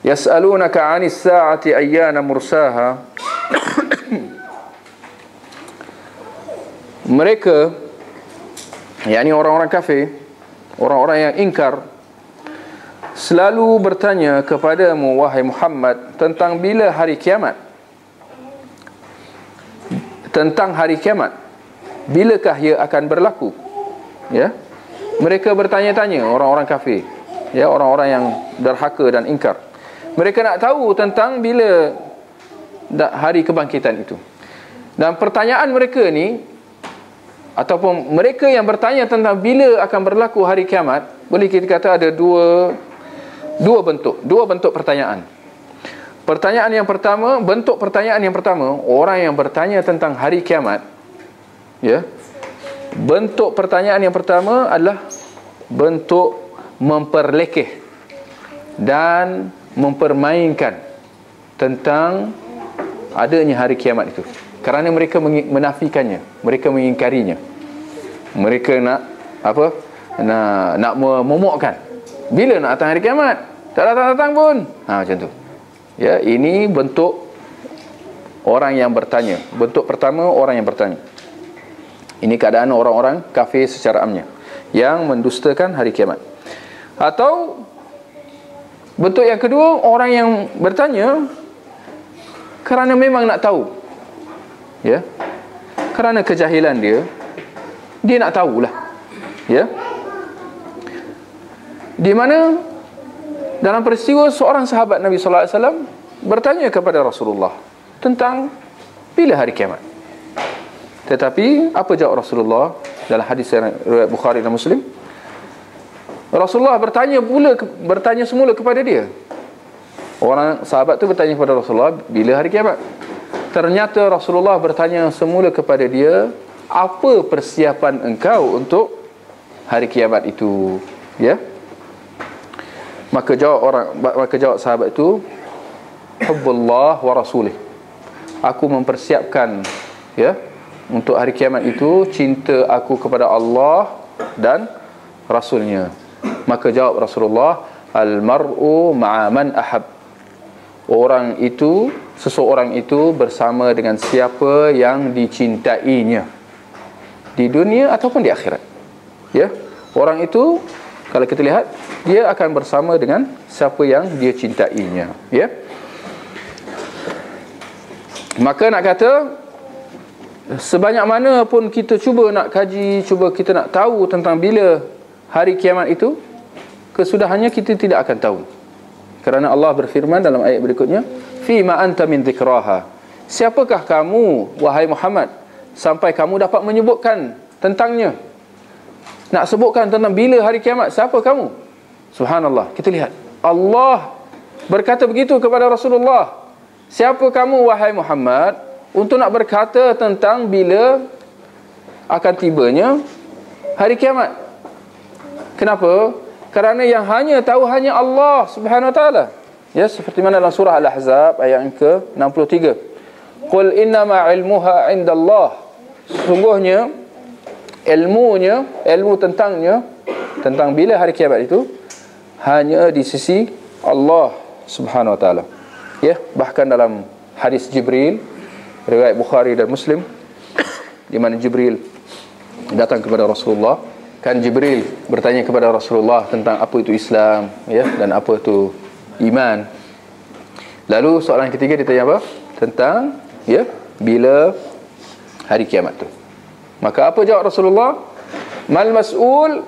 Yas'alunaka 'anis sa'ati ayyana mursaha. Mereka, yakni orang-orang kafir, orang-orang yang ingkar, selalu bertanya kepadamu wahai Muhammad tentang bila hari kiamat. Tentang hari kiamat, bilakah ia akan berlaku? Ya, mereka bertanya-tanya, orang-orang kafir, ya, orang-orang yang derhaka dan ingkar. Mereka nak tahu tentang bila hari kebangkitan itu. Dan pertanyaan mereka ni, ataupun mereka yang bertanya tentang bila akan berlaku hari kiamat, boleh kita kata ada dua bentuk pertanyaan. Bentuk pertanyaan yang pertama, orang yang bertanya tentang hari kiamat, ya, bentuk pertanyaan yang pertama adalah bentuk memperlekeh dan mempermainkan tentang adanya hari kiamat itu, kerana mereka menafikannya, mereka mengingkarinya. Mereka nak apa? Nak memomokkan. Bila nak datang hari kiamat? Tak datang-datang pun. Macam tu. Ya, ini bentuk orang yang bertanya. Bentuk pertama, orang yang bertanya. Ini keadaan orang-orang kafir secara amnya yang mendustakan hari kiamat. Atau bentuk yang kedua, orang yang bertanya kerana memang nak tahu. Ya. Kerana kejahilan dia nak tahulah. Ya. Di mana dalam peristiwa seorang sahabat Nabi sallallahu alaihi wasallam bertanya kepada Rasulullah tentang bila hari kiamat. Tetapi apa jawab Rasulullah dalam hadis riwayat Bukhari dan Muslim? Rasulullah bertanya semula kepada dia. Orang sahabat tu bertanya kepada Rasulullah bila hari kiamat. Ternyata Rasulullah bertanya semula kepada dia, apa persiapan engkau untuk hari kiamat itu? Ya. Maka jawab sahabat itu, hubbullah wa rasulih. Aku mempersiapkan, ya, untuk hari kiamat itu cinta aku kepada Allah dan Rasulnya. Maka jawab Rasulullah, al-mar'u ma'a man ahab. Seseorang itu bersama dengan siapa yang dicintainya, di dunia ataupun di akhirat. Ya, orang itu kalau kita lihat, dia akan bersama dengan siapa yang dia cintainya. Ya. Maka nak kata, sebanyak mana pun kita cuba nak kaji, cuba kita nak tahu tentang bila hari kiamat itu, kesudahannya kita tidak akan tahu. Kerana Allah berfirman dalam ayat berikutnya, fima anta min dzikraha. Siapakah kamu wahai Muhammad sampai kamu dapat menyebutkan tentangnya? Nak sebutkan tentang bila hari kiamat, siapa kamu? Subhanallah. Kita lihat, Allah berkata begitu kepada Rasulullah, siapa kamu wahai Muhammad untuk nak berkata tentang bila akan tibanya hari kiamat? Kenapa? Kerana yang hanya tahu hanya Allah Subhanahu wa taala. Ya, seperti mana dalam surah Al-Ahzab ayat yang ke-63. Qul innama ilmuha indallah. Sesungguhnya ilmu tentang bila hari kiamat itu hanya di sisi Allah Subhanahu wa taala. Ya, bahkan dalam hadis Jibril riwayat Bukhari dan Muslim, di mana Jibril datang kepada Rasulullah, kan Jibril bertanya kepada Rasulullah tentang apa itu Islam, ya, dan apa itu iman. Lalu soalan ketiga ditanya apa? Tentang, ya, bila hari kiamat tu. Maka apa jawab Rasulullah? Mal mas'ul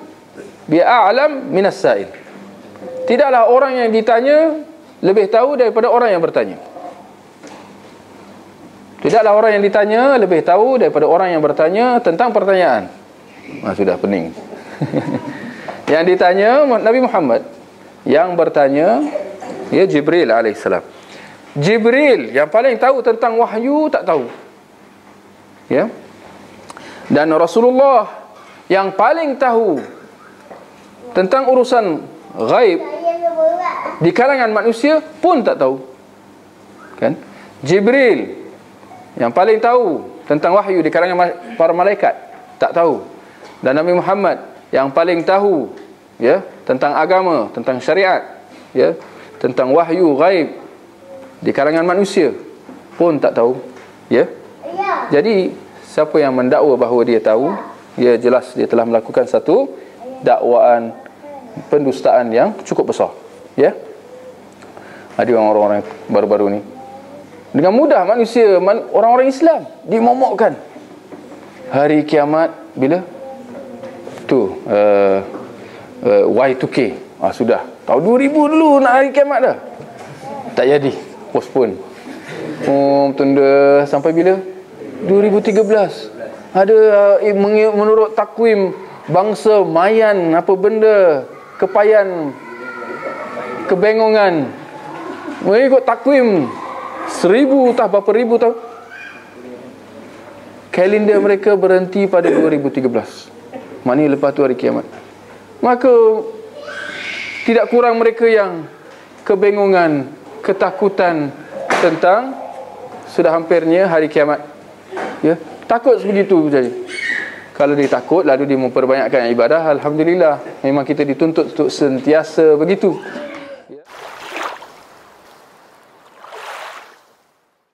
bi'a'lam minas sa'il. Tidaklah orang yang ditanya lebih tahu daripada orang yang bertanya. Tidaklah orang yang ditanya lebih tahu daripada orang yang bertanya tentang pertanyaan. Sudah pening. Yang ditanya Nabi Muhammad, yang bertanya, ya, Jibril alaihissalam. Jibril yang paling tahu tentang wahyu tak tahu. Ya. Dan Rasulullah yang paling tahu tentang urusan ghaib di kalangan manusia pun tak tahu. Kan? Jibril yang paling tahu tentang wahyu di kalangan para malaikat tak tahu. Dan Nabi Muhammad yang paling tahu, ya, tentang agama, tentang syariat, ya, tentang wahyu ghaib di kalangan manusia pun tak tahu. Ya. Jadi siapa yang mendakwa bahawa dia tahu, dia jelas dia telah melakukan satu dakwaan pendustaan yang cukup besar. Ya. Ada orang-orang baru-baru ni dengan mudah manusia, orang-orang Islam dimomokkan hari kiamat bila tu Y2K. Sudah tahun 2000 dulu nak hari kiamat dah, tak jadi, postpone. Tunda sampai bila? 2013. Ada menurut takwim bangsa Mayan, apa benda, Kepayan, Kebengongan, mengikut takwim 1000 tahun, berapa ribu tahun, kalender mereka berhenti pada 2013. Maknanya lepas tu hari kiamat. Maka tidak kurang mereka yang kebengongan, ketakutan tentang sudah hampirnya hari kiamat. Ya, takut sebegitu saja. Kalau dia takut lalu dia memperbanyakkan ibadah, alhamdulillah, memang kita dituntut untuk sentiasa begitu.